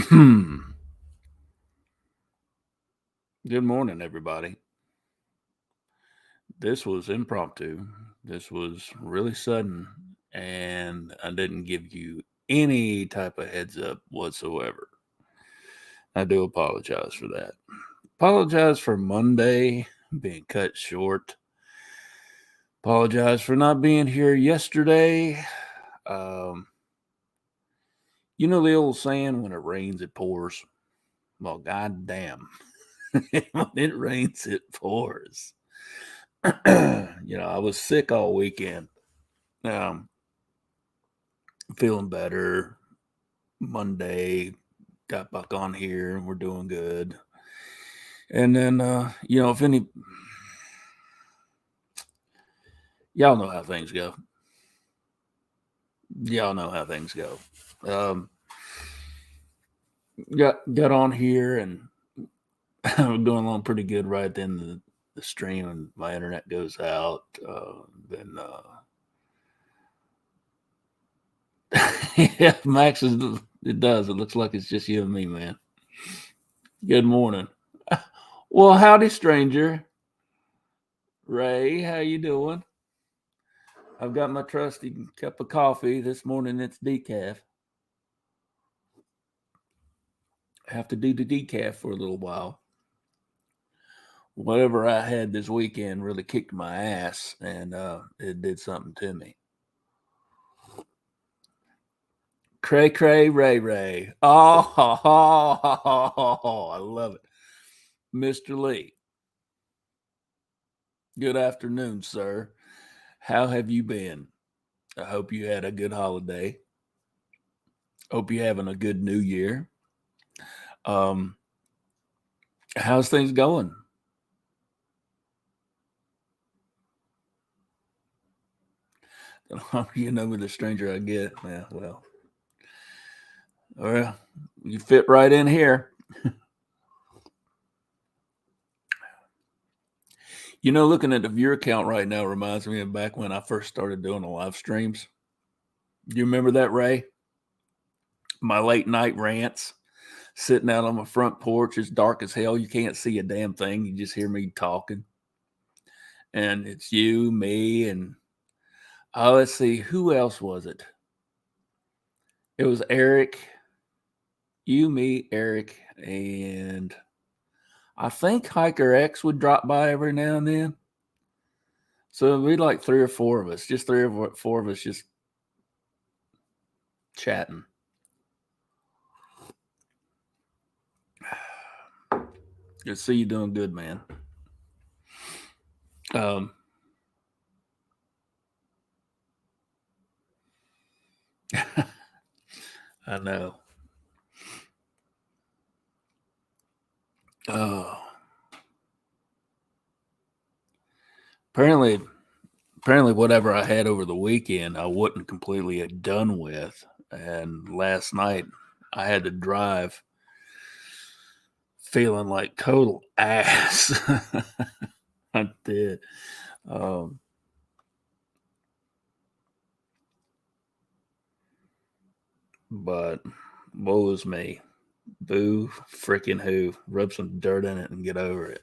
Good morning, everybody. This was impromptu. This was really sudden, and I didn't give you any type of heads up whatsoever. I do apologize for that. Apologize for Monday being cut short. Apologize for not being here yesterday. Um, you know the old saying, when it rains, it pours. Well, goddamn, when it rains, it pours. I was sick all weekend. Um, Feeling better. Monday, got back on here, and we're doing good. And then, if any, y'all know how things go. Y'all know how things go. Um, got on here, and I'm doing along pretty good right then. The stream and my internet goes out. Then, yeah, Max is. It does. It looks like it's just you and me, man. Good morning. Well, howdy, stranger. Ray, how you doing? I've got my trusty cup of coffee. This morning it's decaf. I have to do the decaf for a little while. Whatever I had this weekend really kicked my ass, and it did something to me. Cray cray ray ray. Oh, I love it. Mr. Lee, good afternoon, sir. How have you been? I hope you had a good holiday. Hope you're having a good new year. Um, how's things going? You know me, the stranger I get. Yeah, well, you fit right in here. Looking at the viewer count right now reminds me of back when I first started doing the live streams. Do you remember that, Ray? My late night rants, sitting out on my front porch. It's dark as hell. You can't see a damn thing. You just hear me talking. And it's you, me, and let's see, who else was it? It was Eric, you, me, Eric, and I think Hiker X would drop by every now and then. So it'd be like three or four of us, just three or four of us just chatting. Good to see you doing good, man. Um, I know. Oh, apparently, whatever I had over the weekend, I wasn't completely done with. And last night, I had to drive feeling like total ass. I did. Um, but woe is me. Boo freaking who. Rub some dirt in it and get over it.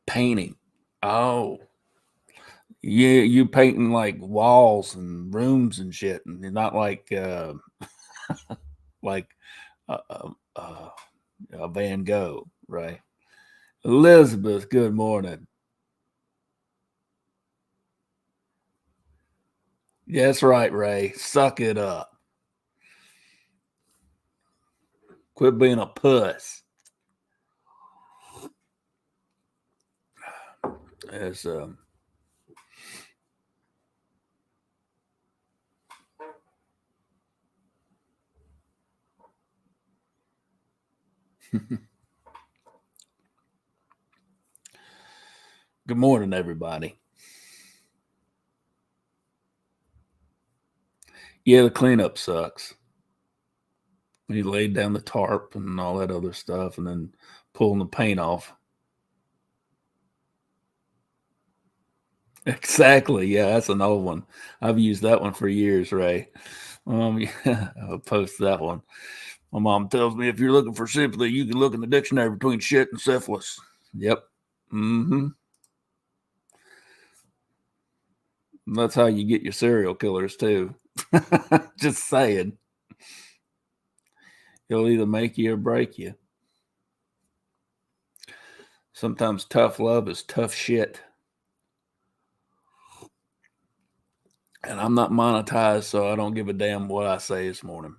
Painting. Oh, yeah, you painting like walls and rooms and shit, and you're not like uh, uh, uh, Van Gogh, right? Elizabeth, good morning. That's right, Ray. Suck it up. Quit being a puss. As Good morning, everybody. Yeah, the cleanup sucks. He laid down the tarp and all that other stuff, and then pulling the paint off. Exactly. Yeah, that's an old one. I've used that one for years, Ray. Yeah, I'll post that one. My mom tells me if you're looking for sympathy, you can look in the dictionary between shit and syphilis. Yep. Mm-hmm. That's how you get your serial killers too. Just saying. He'll either make you or break you. Sometimes tough love is tough shit. And I'm not monetized, so I don't give a damn what I say this morning.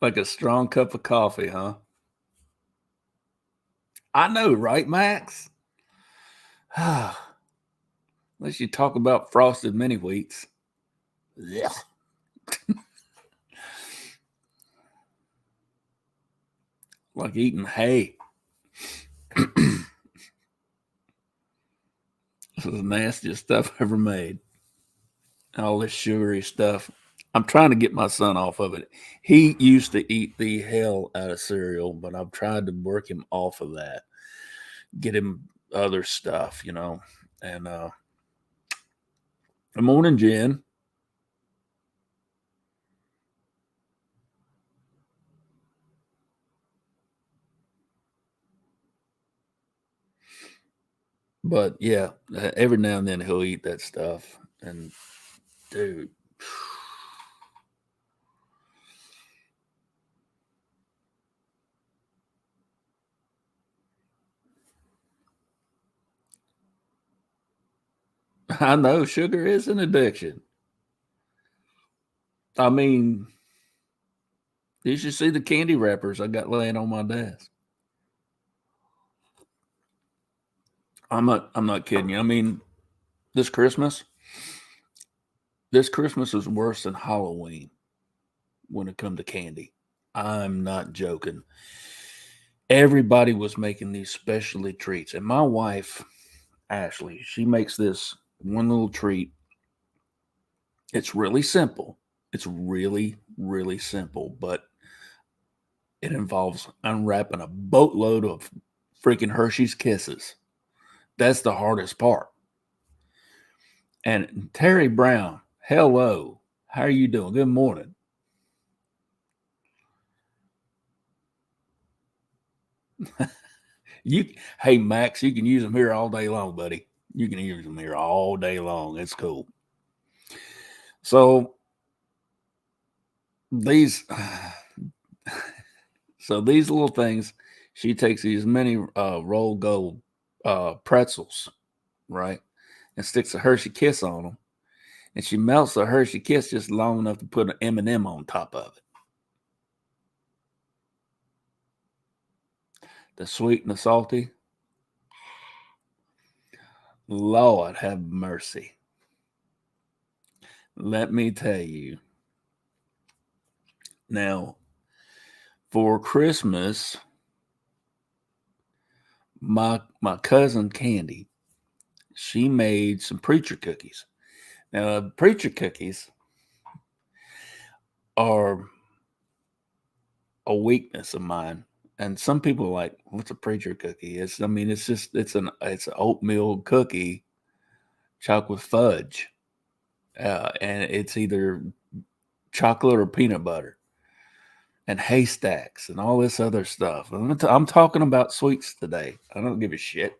like a strong cup of coffee, huh? I know, right, Max? Unless you talk about frosted mini wheats. Yeah. Like eating hay. This is the nastiest stuff ever made. All this sugary stuff. I'm trying to get my son off of it. He used to eat the hell out of cereal, but I've tried to work him off of that. Get him other stuff, And good morning, Jen. But yeah, every now and then he'll eat that stuff. And dude, I know sugar is an addiction. I mean, you should see the candy wrappers I got laying on my desk. I'm not kidding you. I mean, this Christmas, this Christmas is worse than Halloween when it comes to candy. I'm not joking. Everybody was making these specialty treats. And my wife, Ashley, she makes this one little treat. It's really simple. It's really, really simple, but it involves unwrapping a boatload of freaking Hershey's Kisses. That's the hardest part. And Terry Brown, hello. How are you doing? Good morning. You, hey Max, you can use them here all day long, buddy. You can use them here all day long. It's cool. So these, so these little things, she takes these mini roll gold pretzels, right, and sticks a Hershey Kiss on them, and she melts the Hershey Kiss just long enough to put an M&M on top of it. The sweet and the salty. Lord have mercy. Let me tell you. Now, for Christmas, my cousin Candy, she made some preacher cookies. Now, preacher cookies are a weakness of mine. And some people are like, what's a preacher cookie? It's an oatmeal cookie, chocolate fudge, and it's either chocolate or peanut butter, and haystacks and all this other stuff. I'm talking about sweets today. I don't give a shit.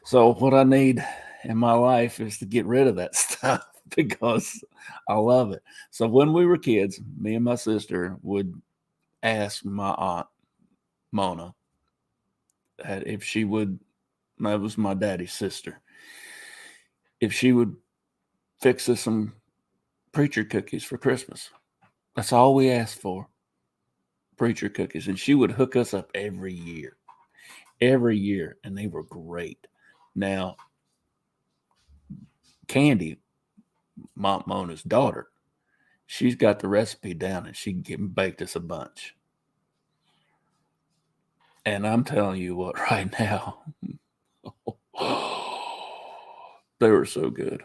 So what I need in my life is to get rid of that stuff because I love it. So when we were kids, me and my sister would ask my aunt Mona that if she would, that was my daddy's sister, if she would fix us some preacher cookies for Christmas. That's all we asked for, preacher cookies. And she would hook us up every year. And they were great. Now, Candy, Mount Mona's daughter, she's got the recipe down and she can baked us a bunch. And I'm telling you what, right now, they were so good.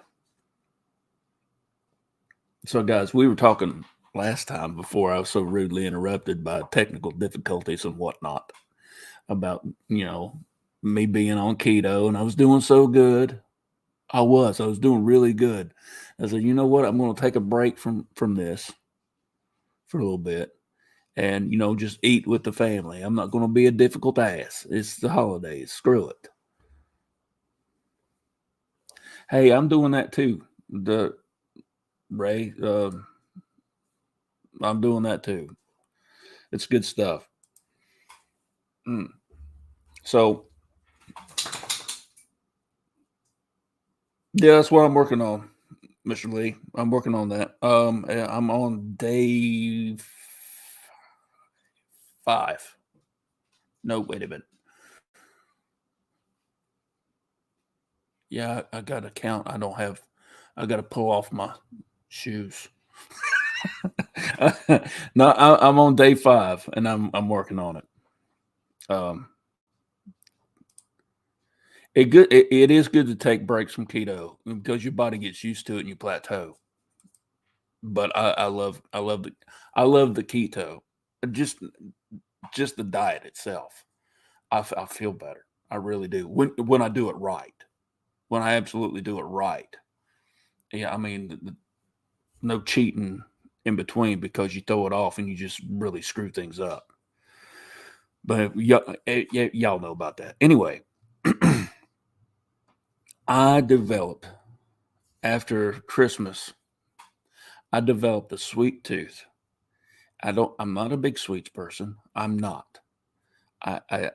So, guys, we were talking last time before I was so rudely interrupted by technical difficulties and whatnot about, me being on keto and I was doing so good. I was doing really good. I said, you know what? I'm going to take a break from this for a little bit and, just eat with the family. I'm not going to be a difficult ass. It's the holidays. Screw it. Hey, I'm doing that too. The Ray, I'm doing that too. It's good stuff. Mm. So, yeah, that's what I'm working on, Mr. Lee. I'm working on that. I'm on day 5. No, wait a minute. Yeah, I got to count. I got to pull off my shoes. No, I'm on day 5 and I'm working on it. Um, it is good to take breaks from keto because your body gets used to it and you plateau. But I love the keto. Just just the diet itself. I feel better. I really do when I do it right. When I absolutely do it right. Yeah, I mean, no cheating in between because you throw it off and you just really screw things up. But y'all know about that. Anyway, I developed after Christmas. I developed a sweet tooth. I'm not a big sweets person. I'm not.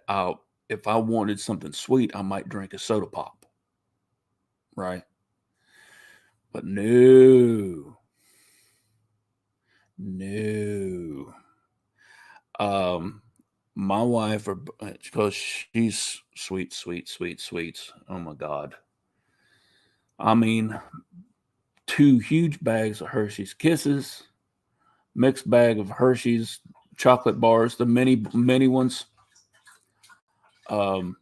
I'll if I wanted something sweet, I might drink a soda pop, right? But no, no. Um, my wife, because she's sweet, sweet, sweet, sweets. Oh my God. I mean, 2 huge bags of Hershey's Kisses, mixed bag of Hershey's chocolate bars, the mini ones. Um,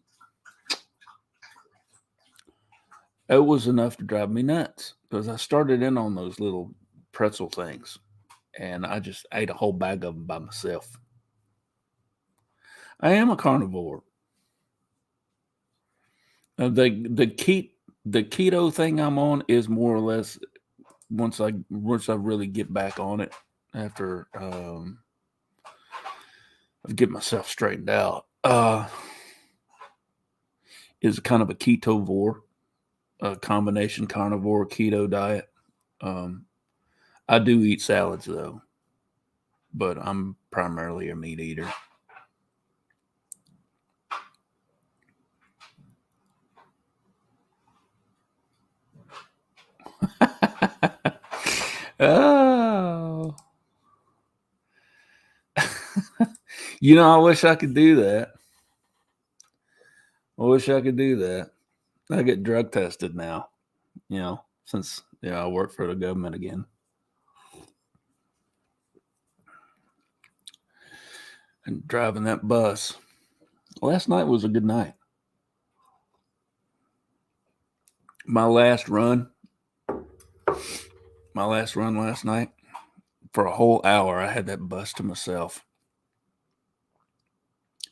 it was enough to drive me nuts because I started in on those little pretzel things, and I just ate a whole bag of them by myself. I am a carnivore. The keto thing I'm on is more or less once I really get back on it after I get myself straightened out. Is kind of a ketovore, a combination carnivore keto diet. Um, I do eat salads though, but I'm primarily a meat eater. Oh, I wish I could do that. I wish I could do that. I get drug tested now, since I work for the government again. And driving that bus. Last night was a good night. My last run, my last run last night, for a whole hour, I had that bus to myself.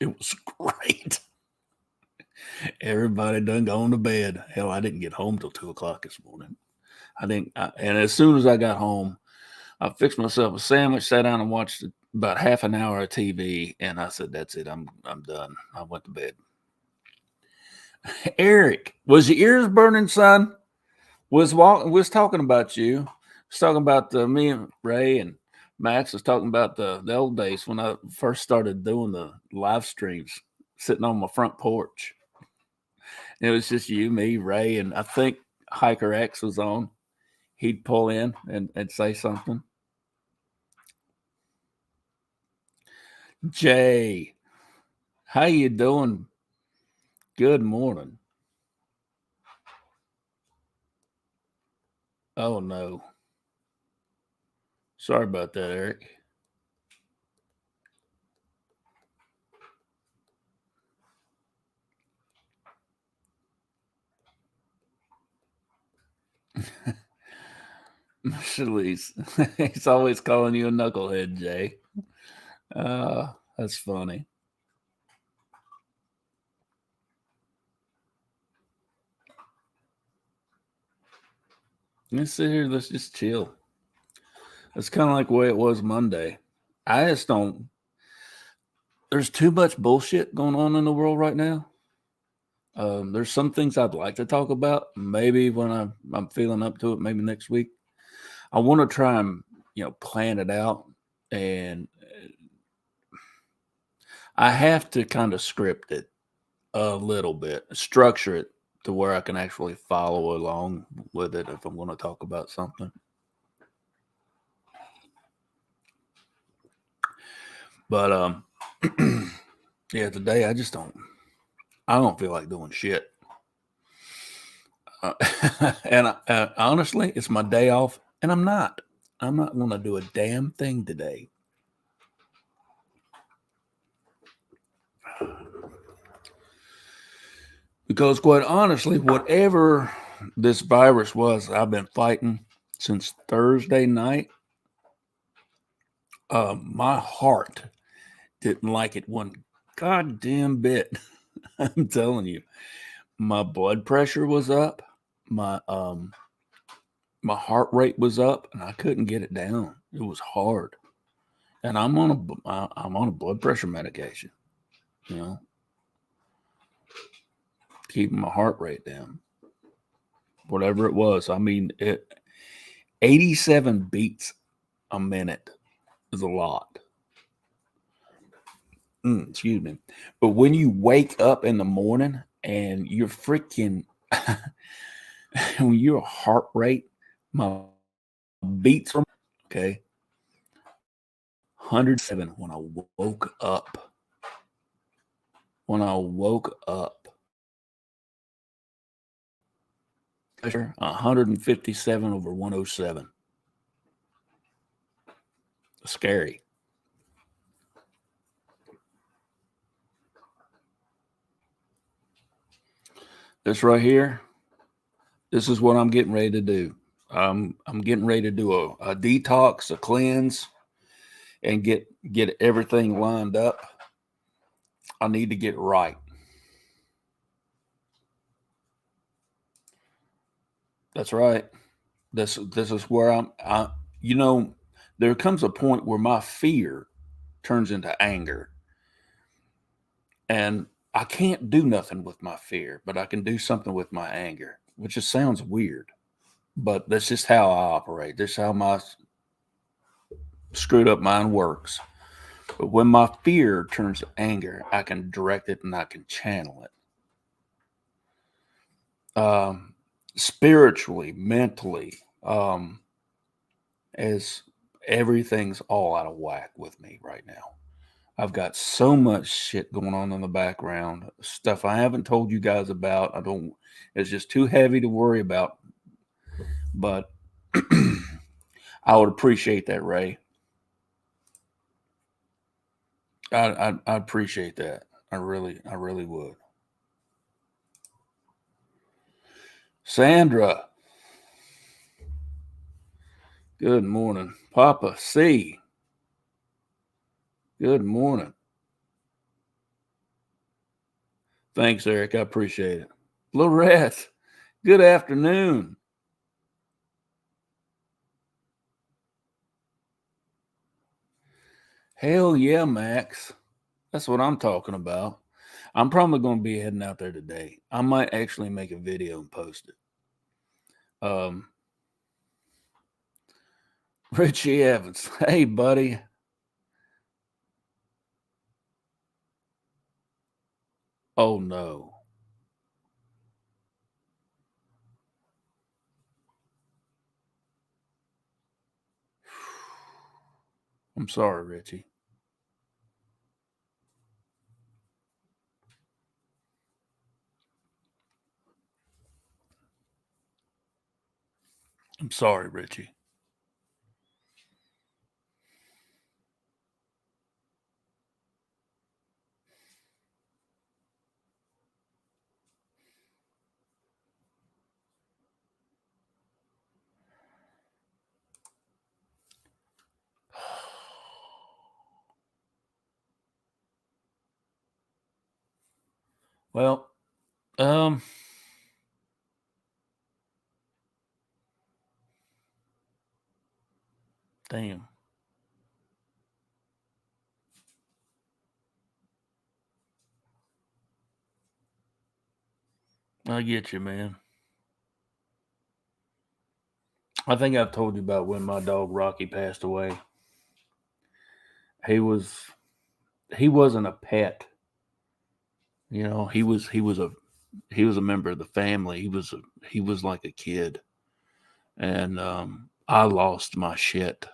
It was great. Everybody done gone to bed. Hell, I didn't get home till 2 o'clock this morning. I didn't, and as soon as I got home, I fixed myself a sandwich, sat down and watched about half an hour of TV, and I said, "That's it. I'm done." I went to bed. Eric, was your ears burning, son? Was talking about you. Was talking about me and Ray and Max was talking about the old days when I first started doing the live streams, sitting on my front porch. It was just you, me, Ray, and I think Hiker X was on. He'd pull in and say something. Jay, how you doing? Good morning. Oh no. Sorry about that, Eric. Shalise. He's always calling you a knucklehead, Jay. That's funny. Let's sit here. Let's just chill. It's kind of like the way it was Monday. I just don't. There's too much bullshit going on in the world right now. There's some things I'd like to talk about. Maybe when I'm feeling up to it. Maybe next week. I want to try and plan it out, and I have to kind of script it a little bit, structure it to where I can actually follow along with it if I'm going to talk about something. But yeah, today I just don't. I don't feel like doing shit. And honestly, it's my day off, and I'm not. I'm not going to do a damn thing today. Because quite honestly, whatever this virus was, I've been fighting since Thursday night. My heart didn't like it one goddamn bit. I'm telling you, my blood pressure was up. My heart rate was up, and I couldn't get it down. It was hard, and I'm on a blood pressure medication. You know, keeping my heart rate down. Whatever it was, I mean, 87 beats a minute is a lot. Excuse me. But when you wake up in the morning and you're freaking, when your heart rate, my beats are okay, 107 when I woke up. When I woke up, 157 over 107. Scary. This right here, this is what I'm getting ready to do. I'm getting ready to do a detox, a cleanse, and get everything lined up. I need to get right. That's right. This is where there comes a point where my fear turns into anger. And I can't do nothing with my fear, but I can do something with my anger, which just sounds weird. But that's just how I operate. This is how my screwed up mind works. But when my fear turns to anger, I can direct it and I can channel it. Spiritually, mentally, as everything's all out of whack with me right now. I've got so much shit going on in the background, stuff I haven't told you guys about. It's just too heavy to worry about. But I would appreciate that, Ray. I appreciate that. I really would. Sandra, good morning. Papa C, good morning. Thanks, Eric. I appreciate it. Lorette, good afternoon. Hell yeah, Max. That's what I'm talking about. I'm probably going to be heading out there today. I might actually make a video and post it. Richie Evans. Hey, buddy. Oh, no. I'm sorry, Richie. I'm sorry, Richie. Well, um, damn, I get you, man. I think I've told you about when my dog Rocky passed away. He was he wasn't a pet, you know. He was a member of the family. He was like a kid, and I lost my shit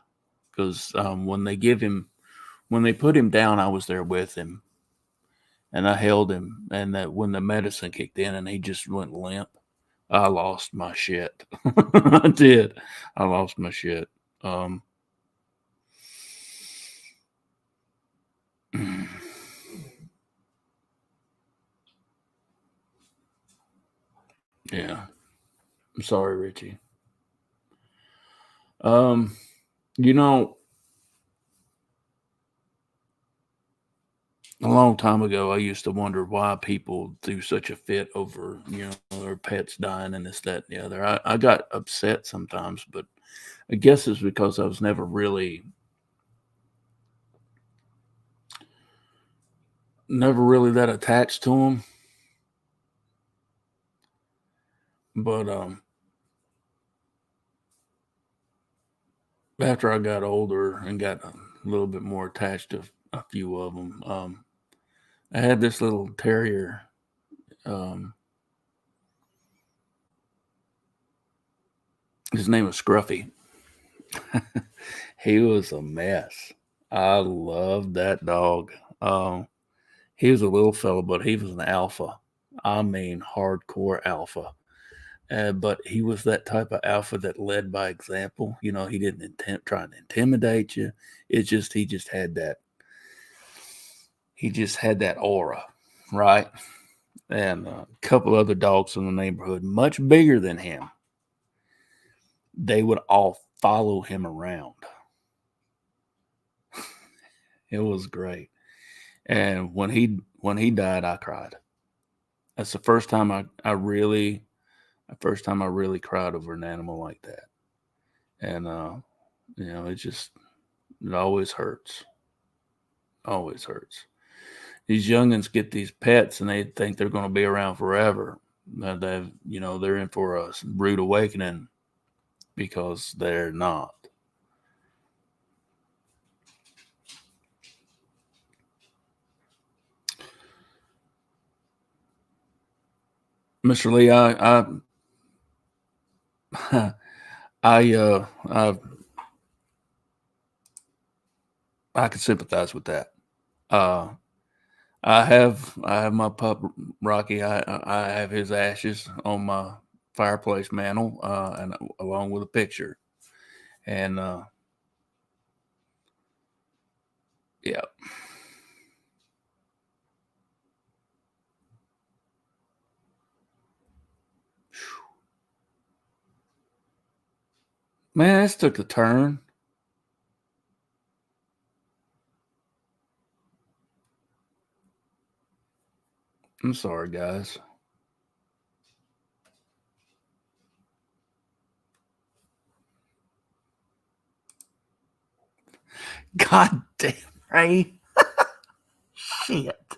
because when they put him down, I was there with him, and I held him. And that when the medicine kicked in and he just went limp, I lost my shit. I did. I lost my shit. Um, yeah. I'm sorry, Richie. Um, you know, a long time ago, I used to wonder why people do such a fit over, their pets dying and this, that, and the other. I got upset sometimes, but I guess it's because I was never really that attached to them. But after I got older and got a little bit more attached to a few of them, I had this little terrier. Um, his name was Scruffy. He was a mess. I loved that dog. Um, he was a little fella, but he was an alpha. I mean, hardcore alpha. But he was that type of alpha that led by example. He didn't try and intimidate you. It's just he just had that aura, right? And a couple other dogs in the neighborhood, much bigger than him, they would all follow him around. It was great. And when he died, I cried. That's the first time I really cried over an animal like that. And it always hurts. Always hurts. These youngins get these pets and they think they're going to be around forever. They're in for a rude awakening because they're not. Mr. Lee, I I can sympathize with that. Uh, I have my pup Rocky. I have his ashes on my fireplace mantle, and along with a picture. And yeah, man, this took a turn. I'm sorry, guys. God damn, Ray. Shit.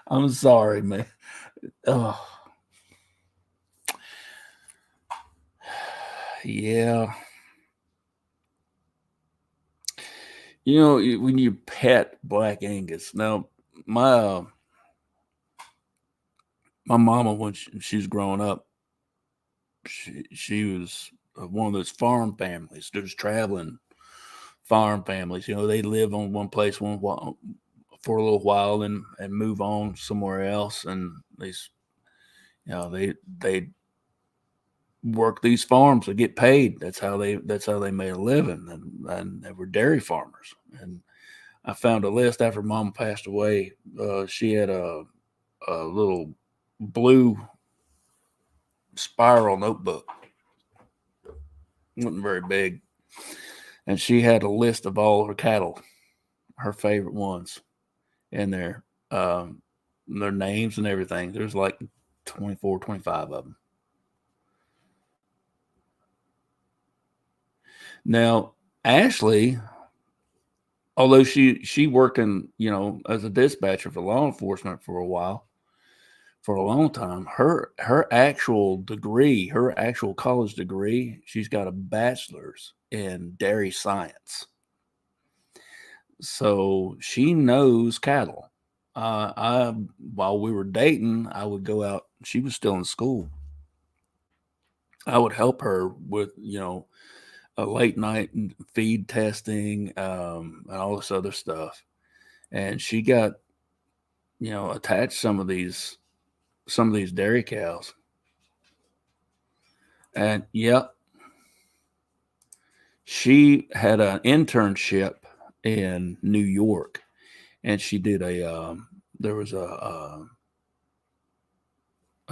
I'm sorry, man. Oh, yeah. When you pet Black Angus. Now, my uh, my mama, when she was growing up, she was one of those farm families. There's traveling farm families. They live on one place for a little while and move on somewhere else, and they work these farms to get paid. That's how they made a living, and they were dairy farmers. And I found a list after Mom passed away. She had a little blue spiral notebook, wasn't very big, and she had a list of all her cattle, her favorite ones in there. their names and everything. There's like 24, 25 of them. Now, Ashley, although she worked in, as a dispatcher for law enforcement for a while, for a long time, her actual degree, her actual college degree, she's got a bachelor's in dairy science. So she knows cattle. While we were dating, I would go out. She was still in school. I would help her with, a late night feed testing, and all this other stuff. And she got, attached some of these dairy cows. And yep, she had an internship in New York, and she did there was a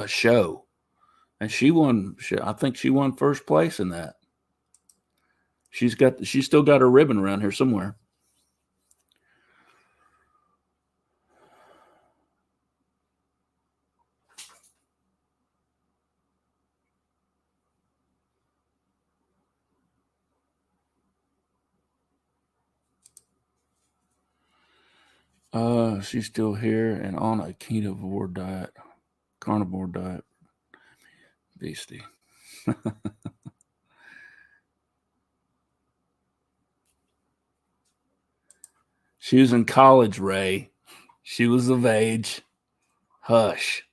show, and she won. I think she won first place in that. She's still got her ribbon around here somewhere. She's still here and on a carnivore diet. Beastie. She was in college, Ray. She was of age. Hush.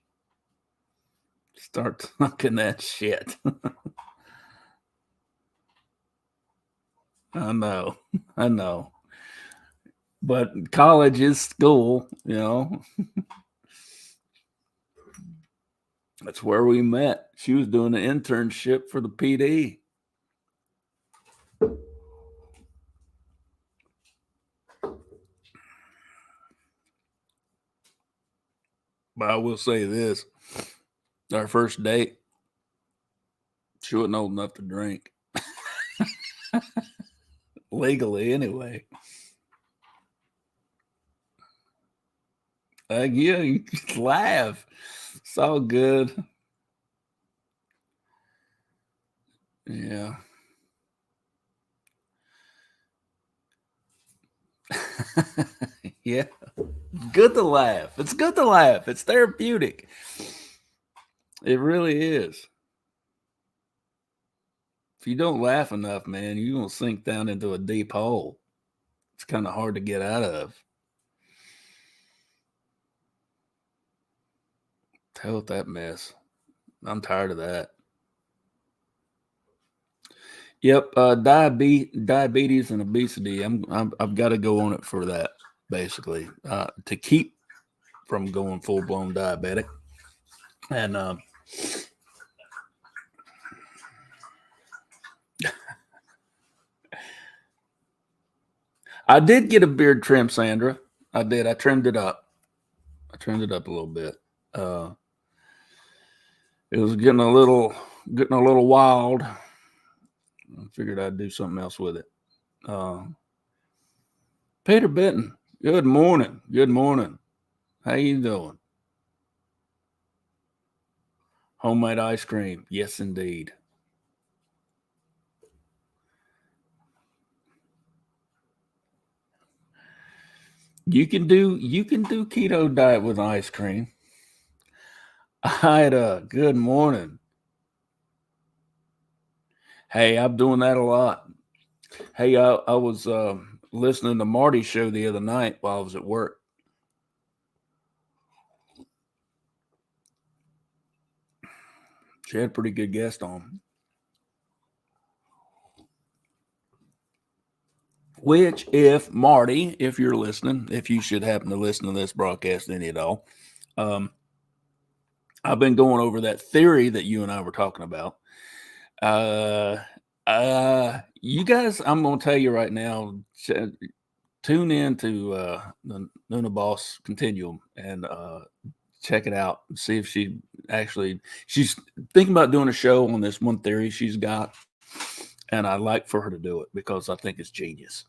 Start talking that shit. I know. But college is school, That's where we met. She was doing an internship for the PD. But I will say this. Our first date, she wasn't old enough to drink. Legally, anyway. Yeah, you just laugh. It's all good. Yeah. Yeah. Good to laugh. It's good to laugh. It's therapeutic. It really is. If you don't laugh enough, man, you're going to sink down into a deep hole. It's kind of hard to get out of. Hell with that mess. I'm tired of that. Yep, diabetes and obesity. I've got to go on it for that, basically, to keep from going full blown diabetic. And I did get a beard trim, Sandra. I did. I trimmed it up. A little bit. It was getting a little wild. I figured I'd do something else with it. Peter Benton, good morning. Good morning. How you doing? Homemade ice cream. Yes, indeed. You can do keto diet with ice cream. Ida, good morning. Hey, I'm doing that a lot. Hey, I was listening to Marty's show the other night while I was at work. She had a pretty good guest on. Which, if Marty, if you're listening, if you should happen to listen to this broadcast any at all, I've been going over that theory that you and I were talking about. You guys, I'm going to tell you right now, tune in to the Nuna Boss Continuum and check it out and see if she's thinking about doing a show on this one theory she's got. And I'd like for her to do it because I think it's genius.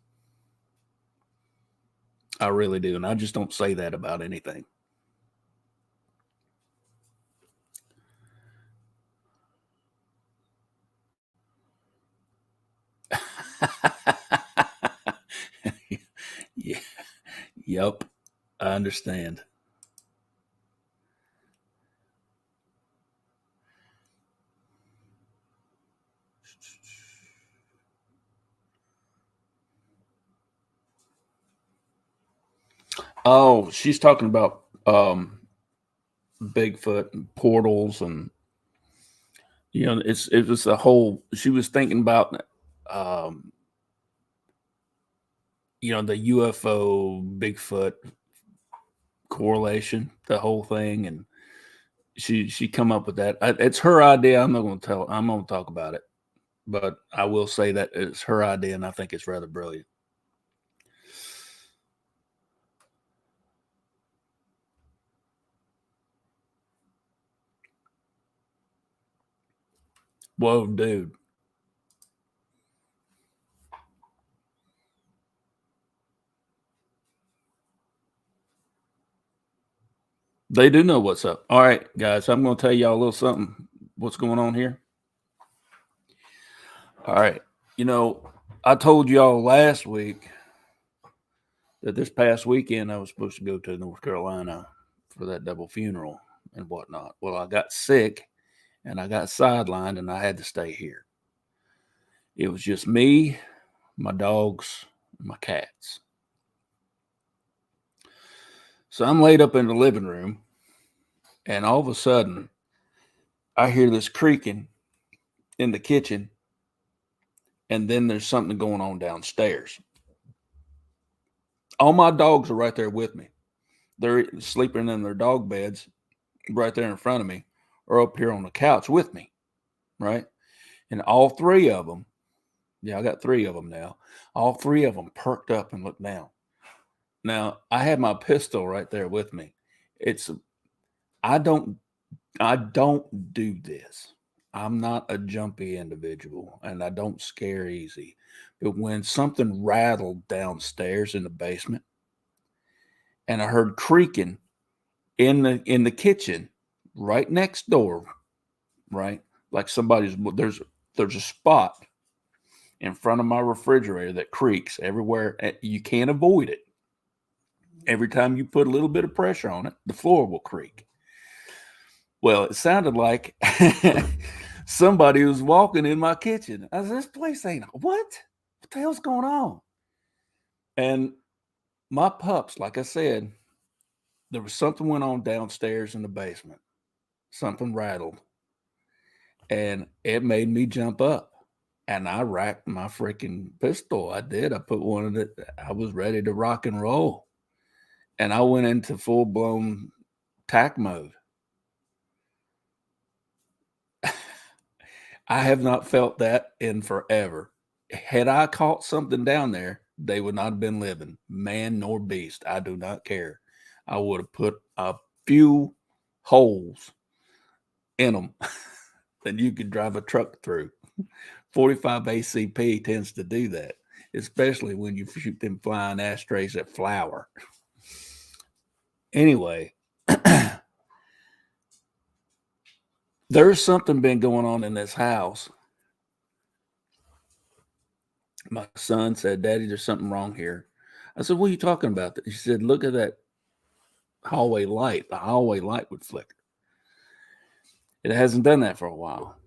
I really do. And I just don't say that about anything. Yeah. Yep. I understand. Oh, she's talking about Bigfoot and portals, and it was a whole. She was thinking about um the UFO Bigfoot correlation, the whole thing, and she come up with that. It's her idea. I'm not going to tell. I'm going to talk about it, but I will say that it's her idea, and I think it's rather brilliant. Whoa, dude! They do know what's up. All right, guys, I'm going to tell y'all a little something. What's going on here? All right, I told y'all last week that this past weekend I was supposed to go to North Carolina for that double funeral and whatnot. Well, I got sick and I got sidelined and I had to stay here. It was just me, my dogs, and my cats. So I'm laid up in the living room and all of a sudden I hear this creaking in the kitchen and then there's something going on downstairs. All my dogs are right there with me. They're sleeping in their dog beds right there in front of me or up here on the couch with me, right? And all three of them, yeah, I got three of them now. All three of them perked up and looked down. Now, I had my pistol right there with me. It's I don't I don't do this. I'm not a jumpy individual and I don't scare easy. But when something rattled downstairs in the basement and I heard creaking in the kitchen right next door, right? Like there's a spot in front of my refrigerator that creaks everywhere. You can't avoid it. Every time you put a little bit of pressure on it, the floor will creak. Well, it sounded like somebody was walking in my kitchen. I said, "This place ain't what? What the hell's going on?" And my pups, like I said, there was something went on downstairs in the basement. Something rattled, and it made me jump up. And I racked my freaking pistol. I did. I put one in it. I was ready to rock and roll. And I went into full blown tack mode. I have not felt that in forever. Had I caught something down there, they would not have been living, man nor beast. I do not care. I would have put a few holes in them that you could drive a truck through. 45 ACP tends to do that, especially when you shoot them flying ashtrays at flour. Anyway, there's something been going on in this house. My son said, "Daddy, there's something wrong here." I said, "What are you talking about?" He said, "Look at that hallway light. The hallway light would flicker." It hasn't done that for a while.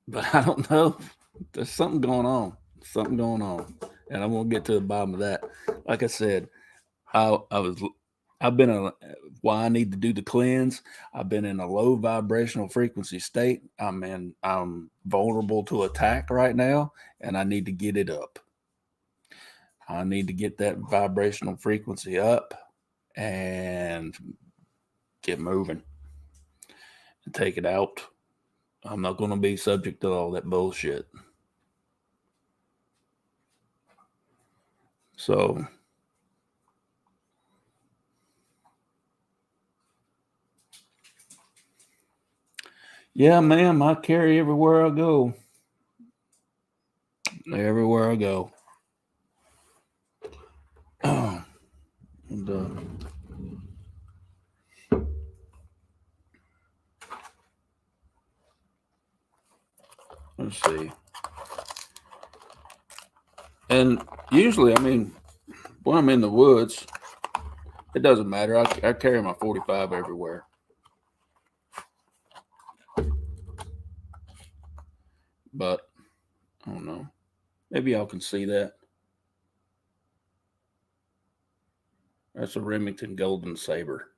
But I don't know. There's something going on. Something going on. And I'm gonna get to the bottom of that. Like I said, I was I've been a why I need to do the cleanse. I've been in a low vibrational frequency state. I'm vulnerable to attack right now, and I need to get it up. I need to get that vibrational frequency up and get moving and take it out. I'm not going to be subject to all that bullshit. So, yeah, ma'am, I carry everywhere I go. Everywhere I go. and, Let's see. And usually, I mean, when I'm in the woods, it doesn't matter. I carry my 45 everywhere. But I don't know. Maybe y'all can see that. That's a Remington Golden Saber.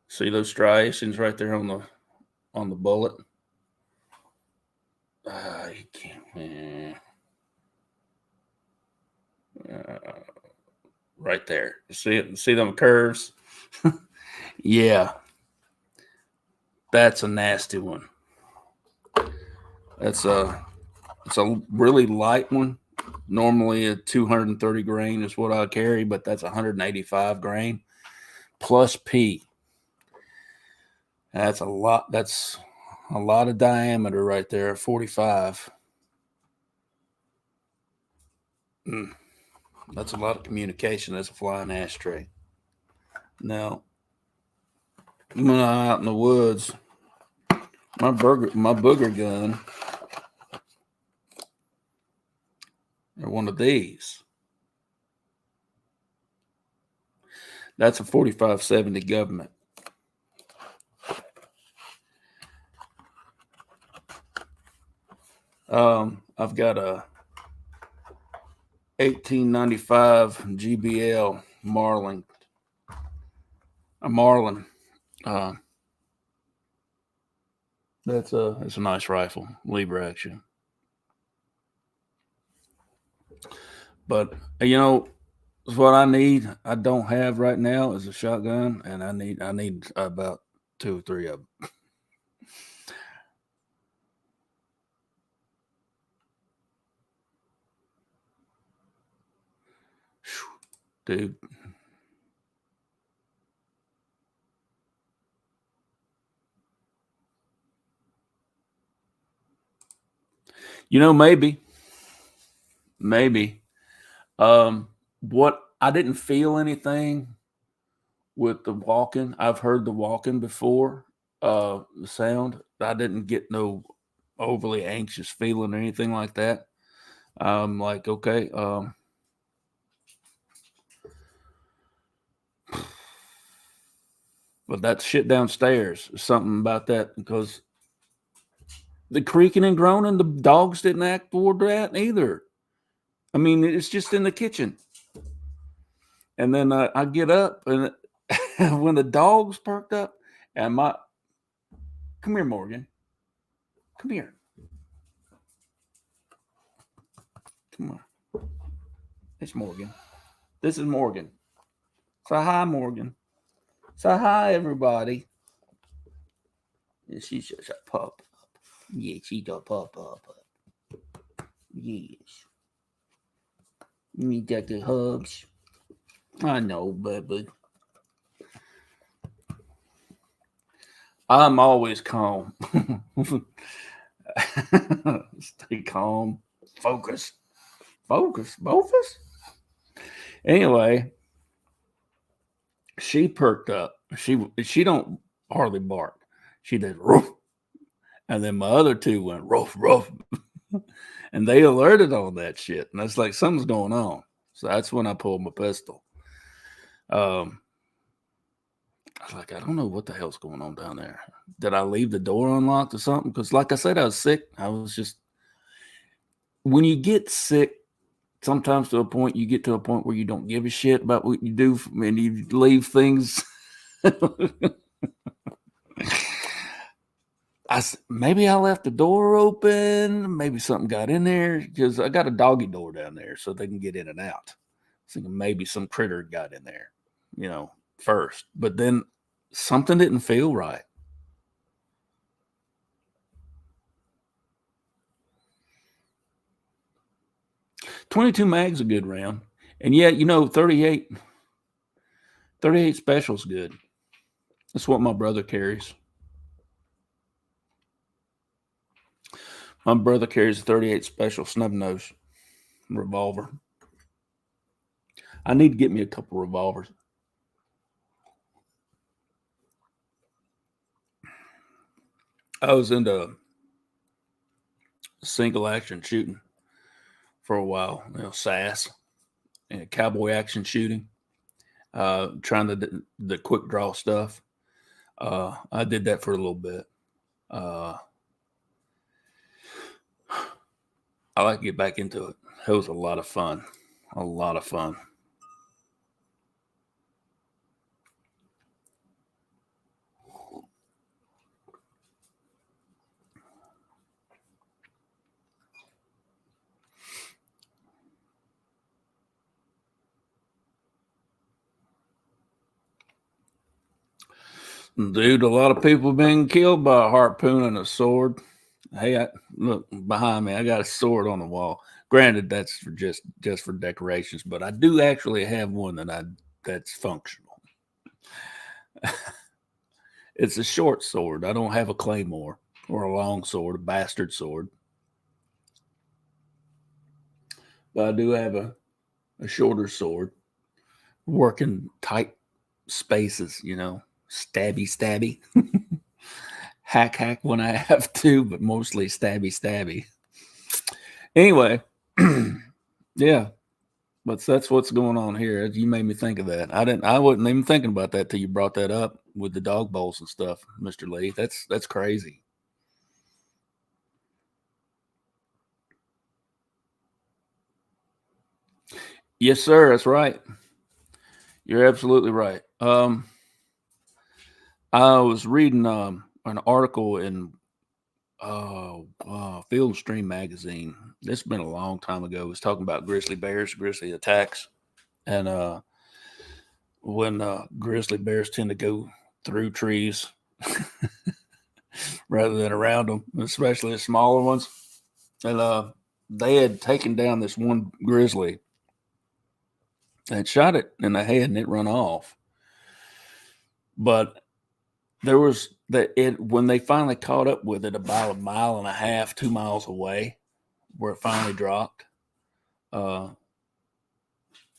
See those striations right there on the bullet? You can't. Right there. See them curves? Yeah. That's a nasty one. It's a really light one. Normally a 230 grain is what I carry, but that's 185 grain plus P. That's a lot. That's a lot of diameter right there. 45. That's a lot of communication. That's a flying ashtray. Now, when I'm out in the woods, my booger gun, or one of these. That's a 4570 government. I've got a 1895 GBL Marlin. A Marlin. It's a nice rifle, lever action. But what I need, I don't have right now is a shotgun, and I need about 2 or 3 of them. Dude. Maybe. What I didn't feel anything with the walking. I've heard the walking before, the sound. I didn't get no overly anxious feeling or anything like that. I'm like, okay, but that shit downstairs, something about that, because the creaking and groaning, the dogs didn't act toward that either. I mean, it's just in the kitchen. And then I get up, and when the dogs perked up, and come here, Morgan. Come here. Come on. It's Morgan. This is Morgan. Say hi, Morgan. Say hi, everybody. She's just a pup. Yeah, she's a pup. Yes. You need that good hugs. I know, but I'm always calm. Stay calm. Focus. Both of us? Anyway, she perked up. She don't hardly bark. She did roof. And then my other two went roof. And they alerted on that shit. And that's like something's going on. So that's when I pulled my pistol. I was like, I don't know what the hell's going on down there. Did I leave the door unlocked or something? Because like I said, I was sick. I was just, when you get sick, sometimes you get to a point where you don't give a shit about what you do, and you leave things. Maybe I left the door open. Maybe something got in there, because I got a doggy door down there so they can get in and out. Thinking maybe some critter got in there, first. But then something didn't feel right. .22 mag's a good round. And yet, 38 special's good. That's what my brother carries. My brother carries a 38 special snub nose revolver. I need to get me a couple revolvers. I was into single action shooting for a while, SAS and cowboy action shooting, trying the quick draw stuff. I did that for a little bit. I like to get back into it. It was a lot of fun. A lot of fun. Dude, a lot of people been killed by a harpoon and a sword. Hey, look behind me. I got a sword on the wall. Granted, that's for just for decorations, but I do actually have one that's functional. It's a short sword. I don't have a claymore or a long sword, a bastard sword. But I do have a shorter sword, working tight spaces, stabby. hack when I have to, but mostly stabby. Anyway, yeah, but that's what's going on here. You made me think of that. I wasn't even thinking about that till you brought that up with the dog bowls and stuff, Mr. Lee. That's crazy. Yes, sir. That's right. You're absolutely right. I was reading an article in Field and Stream magazine. This has been a long time ago. It was talking about grizzly bears, grizzly attacks, and when grizzly bears tend to go through trees rather than around them, especially the smaller ones. And they had taken down this one grizzly and shot it in the head, and it run off. But there was when they finally caught up with it about 1.5 miles, 2 miles away, where it finally dropped.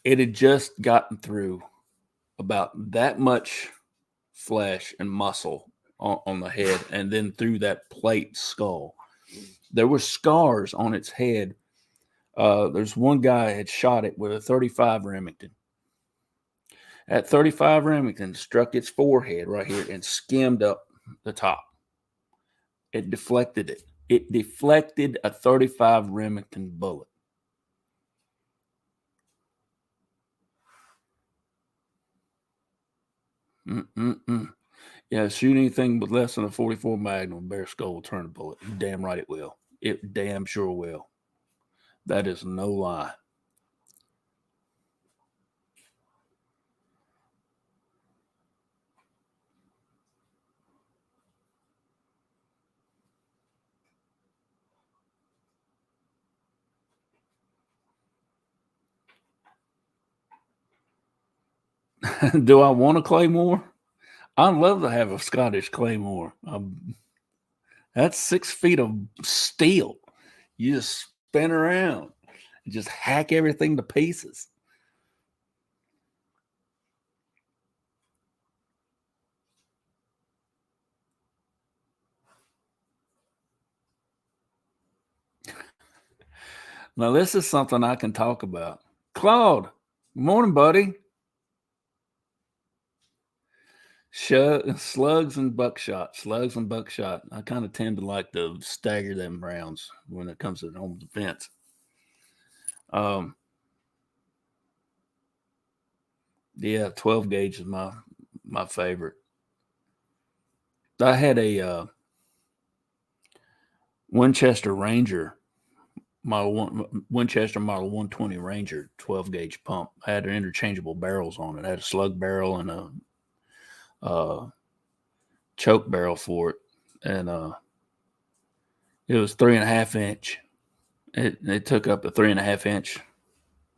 It had just gotten through about that much flesh and muscle on the head, and then through that plate skull. There were scars on its head. There's one guy had shot it with a 35 Remington. At 35 Remington struck its forehead right here and skimmed up the top. It deflected it. It deflected a 35 Remington bullet. Yeah, shoot anything with less than a 44 Magnum, bear skull will turn a bullet. You damn right it will. It damn sure will. That is no lie. Do I want a claymore? I'd love to have a Scottish claymore. That's 6 feet of steel. You just spin around and just hack everything to pieces. Now, this is something I can talk about. Claude, good morning, buddy. Slugs and buckshot. I kind of tend to like to stagger them rounds when it comes to home defense. Yeah, 12 gauge is my favorite. I had a Winchester Ranger Winchester Model 120 Ranger 12 gauge pump. I had interchangeable barrels on it. I had a slug barrel and a choke barrel for it, and it was 3.5 inch. It took up the 3.5 inch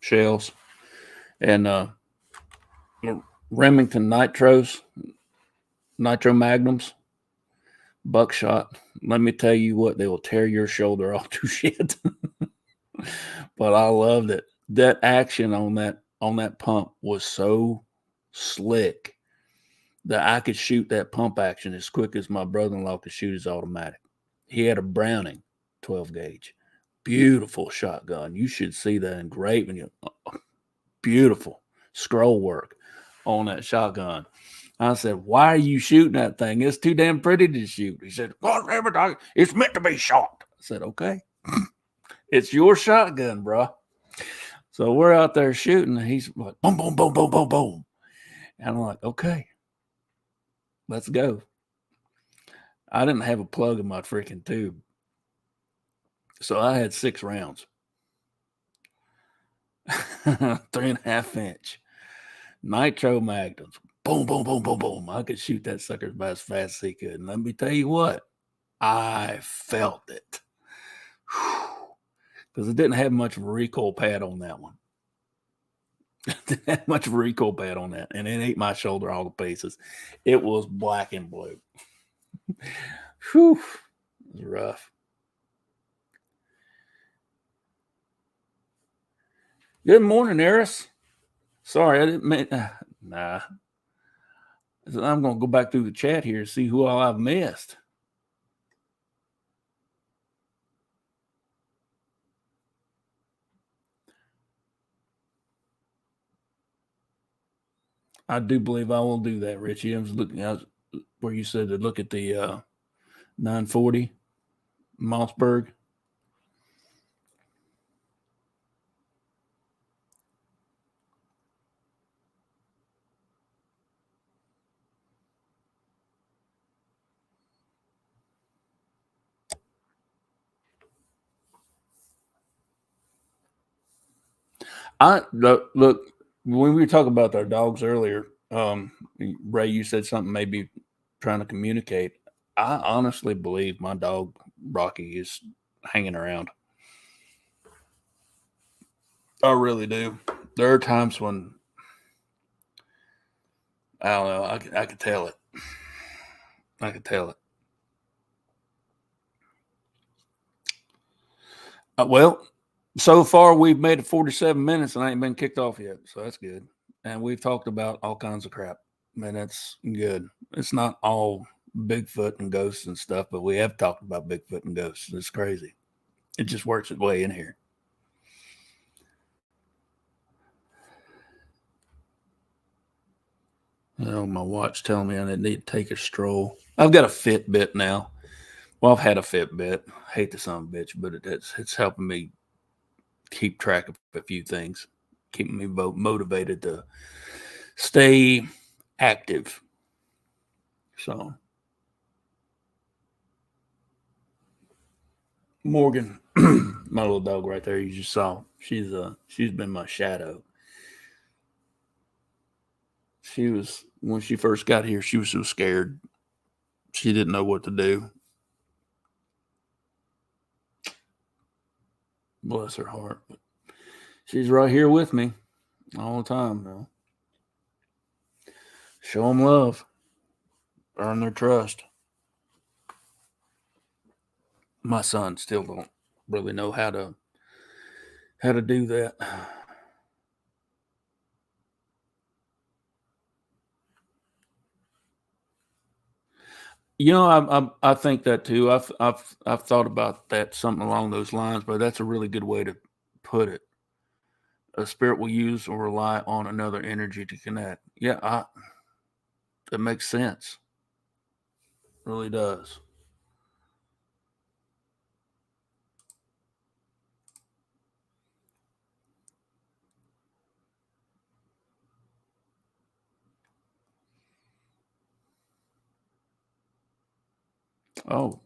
shells, and Remington Nitro Magnums, buckshot. Let me tell you what, they will tear your shoulder off to shit. But I loved it. That action on that pump was so slick that I could shoot that pump action as quick as my brother-in-law could shoot his automatic. He had a Browning 12 gauge, Beautiful shotgun. You should see the engraving. Beautiful scroll work on that shotgun. I said, "Why are you shooting that thing? It's too damn pretty to shoot." He said, "God damn it, it's meant to be shot." I said, "Okay, it's your shotgun, bro." So we're out there shooting, and he's like, "Boom, boom, boom, boom, boom, boom," and I'm like, "Okay, let's go." I didn't have a plug in my freaking tube, so I had 6 rounds, 3.5 inch nitro magnums. Boom, boom, boom, boom, boom. I could shoot that sucker about as fast as he could. And let me tell you what, I felt it. Because it didn't have much of a recoil pad on that one. It didn't have much of a recoil pad on that. And it ate my shoulder all to pieces. It was black and blue. Whew. It was rough. Good morning, Eris. Sorry, I didn't mean. Nah. I'm going to go back through the chat here and see who all I've missed. I do believe I will do that, Richie. I was looking out where you said to look at the 940 Mossberg. I look when we were talking about our dogs earlier. Ray, you said something maybe trying to communicate. I honestly believe my dog Rocky is hanging around. I really do. There are times when I don't know. I could tell it. I could tell it. Well, so far we've made it 47 minutes and I ain't been kicked off yet, so that's good. And we've talked about all kinds of crap, and that's good. It's not all Bigfoot and ghosts and stuff, but we have talked about Bigfoot and ghosts. It's crazy. It just works its way in here. Oh, my watch telling me I need to take a stroll. I've got a Fitbit now. Well, I've had a Fitbit. I hate the son of a bitch, but it's helping me keep track of a few things, keeping me motivated to stay active. So, Morgan, my little dog right there, you just saw. She's been my shadow. She was when she first got here, she was so scared. She didn't know what to do. Bless her heart. But she's right here with me all the time now. Show them love. Earn their trust. My son still don't really know how to do that. You know, I think that too. I've thought about that, something along those lines, but that's a really good way to put it. A spirit will use or rely on another energy to connect. Yeah, that makes sense. It really does. Oh,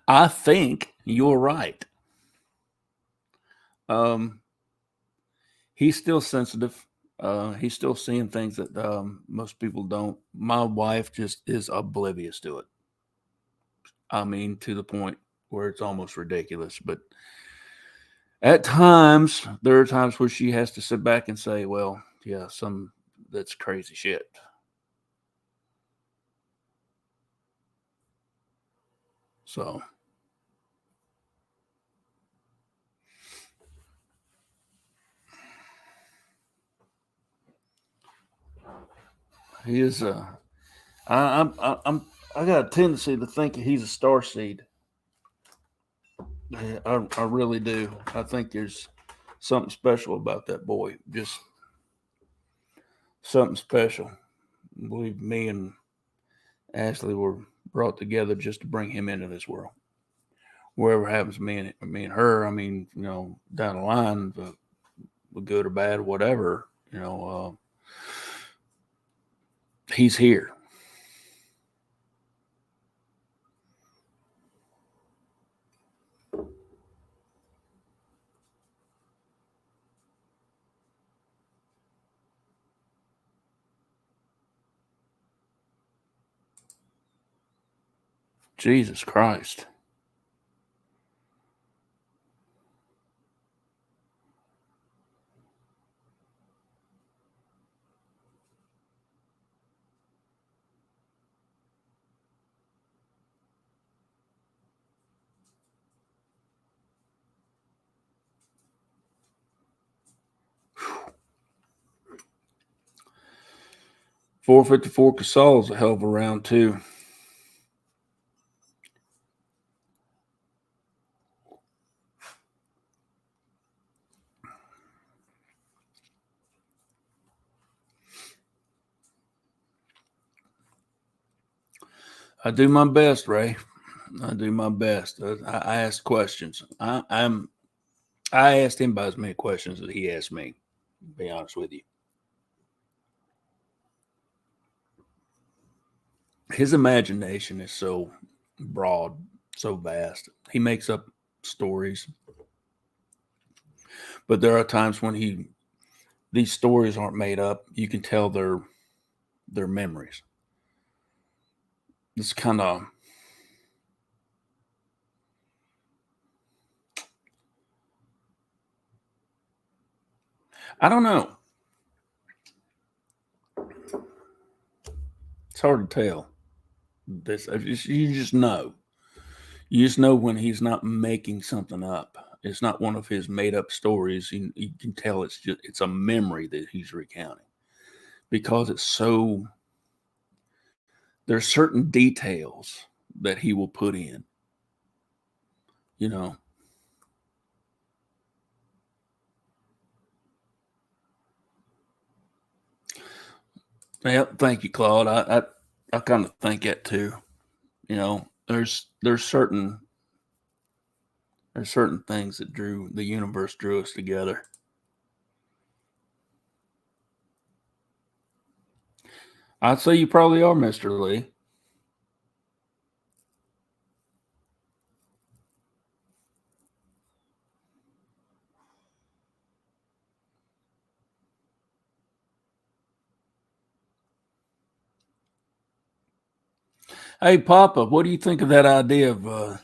I think you're right. Um, he's still sensitive. He's still seeing things that most people don't. My wife just is oblivious to it. I mean, to the point where it's almost ridiculous. But at times, there are times where she has to sit back and say, "Well, Yeah, that's crazy shit. So he is. I got a tendency to think he's a star seed. Yeah, I really do. I think there's something special about that boy. Just something special. I believe me and Ashley were brought together just to bring him into this world. Wherever happens, me and her. I mean, down the line, good or bad, whatever. He's here. Jesus Christ. Whew. 454 Casal's a hell of a round too. I do my best, Ray. I do my best. I ask questions. I asked him about as many questions as he asked me. To be honest with you, his imagination is so broad, so vast. He makes up stories, but there are times when these stories aren't made up. You can tell they're memories. It's kind of, I don't know. It's hard to tell. You just know. You just know when he's not making something up. It's not one of his made up stories. You can tell it's a memory that he's recounting because it's so. There's certain details that he will put in. You know. Yeah. Thank you, Claude. I kind of think that too. There's certain things that drew the universe drew us together. I'd say you probably are, Mr. Lee. Hey, Papa, what do you think of that idea of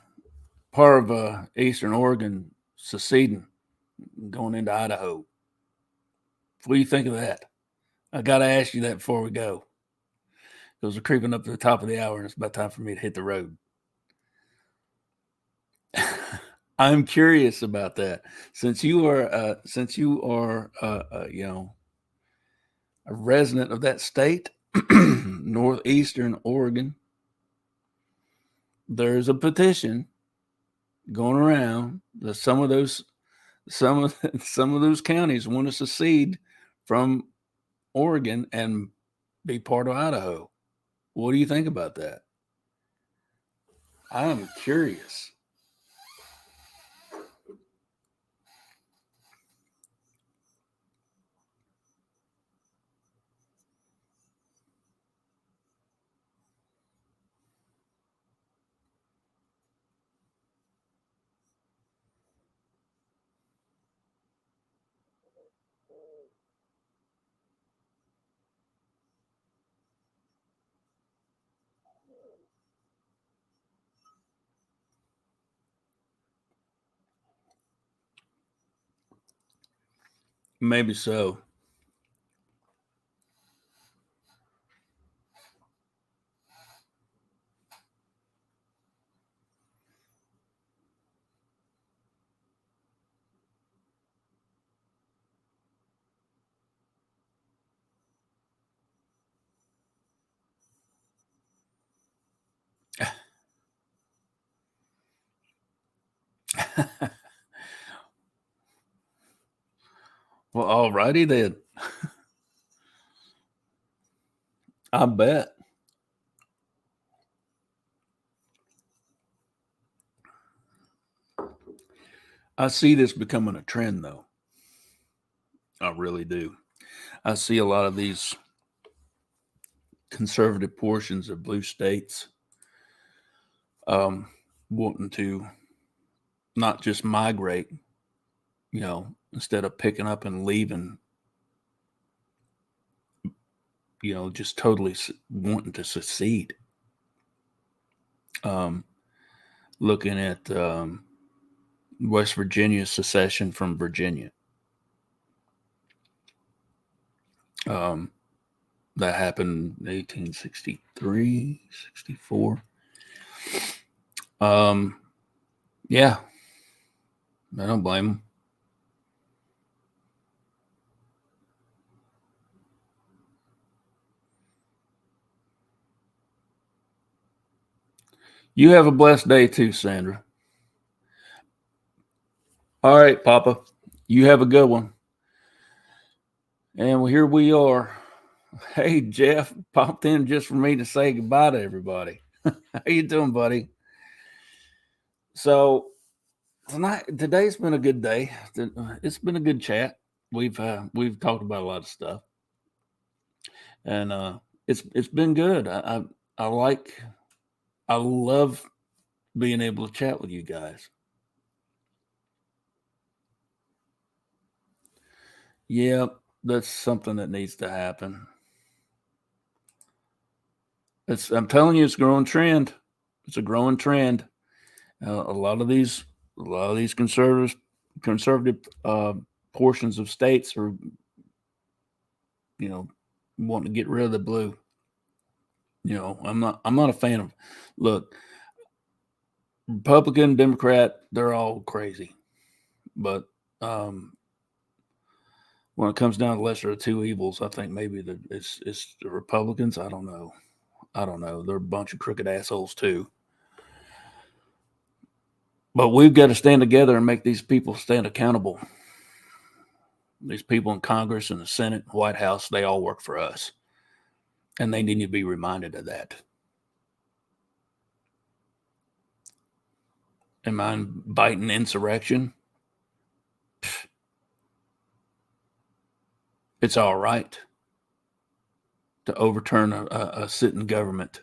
part of Eastern Oregon seceding, going into Idaho? What do you think of that? I got to ask you that before we go, because we're creeping up to the top of the hour, and it's about time for me to hit the road. I'm curious about that, since you are a resident of that state, northeastern Oregon. There's a petition going around that some of those counties want to secede from Oregon and be part of Idaho. What do you think about that? I'm curious. Maybe so. Well, alrighty then. I bet. I see this becoming a trend, though. I really do. I see a lot of these conservative portions of blue states wanting to not just migrate, instead of picking up and leaving, just totally wanting to secede. Looking at West Virginia's secession from Virginia. That happened in 1863, 64. Yeah, I don't blame them. You have a blessed day too, Sandra. All right, Papa. You have a good one. And here we are. Hey, Jeff popped in just for me to say goodbye to everybody. How you doing, buddy? So today's been a good day. It's been a good chat. We've talked about a lot of stuff, and it's been good. I like I love being able to chat with you guys. Yeah, that's something that needs to happen. I'm telling you, it's a growing trend. It's a growing trend. A lot of these conservative portions of states are, wanting to get rid of the blue. I'm not a fan of. Look, Republican, Democrat, they're all crazy, but when it comes down to lesser of two evils, I think maybe it's the Republicans. I don't know. They're a bunch of crooked assholes too. But we've got to stand together and make these people stand accountable. These people in Congress and the Senate, White House, they all work for us. And they need to be reminded of that. Am I inviting insurrection? It's all right to overturn a sitting government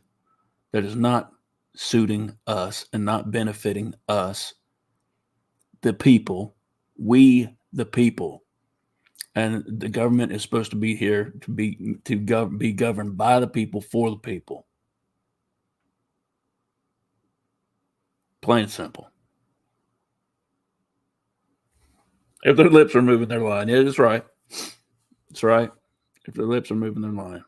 that is not suiting us and not benefiting us, the people, we the people. And the government is supposed to be here to be governed by the people for the people. Plain and simple. If their lips are moving, they're lying. Yeah, that's right. That's right. If their lips are moving, they're lying.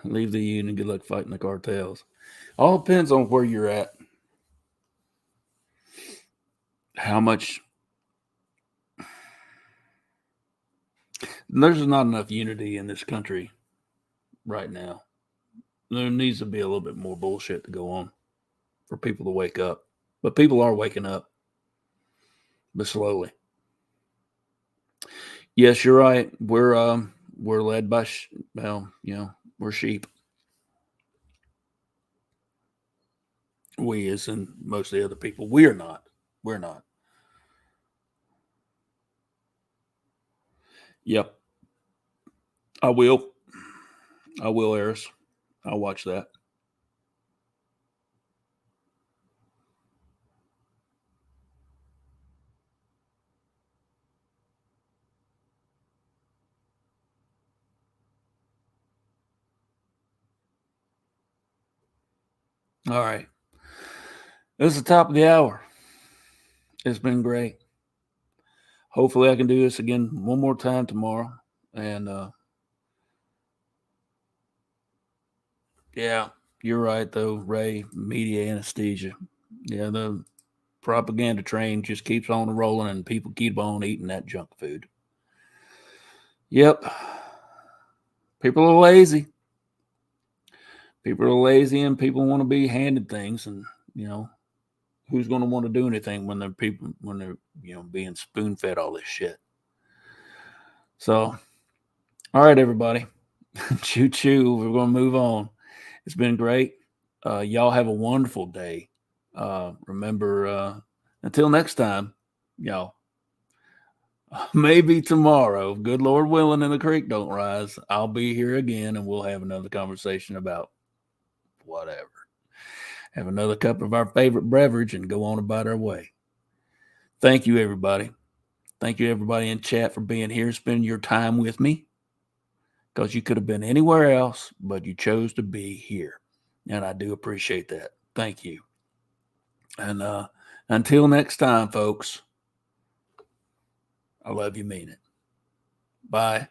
Leave the union. Good luck fighting the cartels. All depends on where you're at. How much. There's not enough unity in this country right now. There needs to be a little bit more bullshit to go on for people to wake up. But people are waking up, but slowly. Yes, you're right. We're led by we're sheep. We, as in most of the other people, we are not. We're not. Yep. I will. I will, Eris. I'll watch that. All right. This is the top of the hour. It's been great. Hopefully, I can do this again one more time tomorrow. And yeah, you're right, though, Ray. Media anesthesia. Yeah, the propaganda train just keeps on rolling and people keep on eating that junk food. Yep. People are lazy. People are lazy and people want to be handed things. And, who's going to want to do anything when they're being spoon fed all this shit? So, all right, everybody, choo choo. We're going to move on. It's been great. Y'all have a wonderful day. Remember, until next time, y'all. Maybe tomorrow, good Lord willing, and the creek don't rise, I'll be here again and we'll have another conversation about whatever. Have another cup of our favorite beverage and go on about our way. Thank you, everybody. Thank you, everybody in chat, for being here, spending your time with me, because you could have been anywhere else, but you chose to be here. And I do appreciate that. Thank you. And until next time, folks, I love you, mean it. Bye.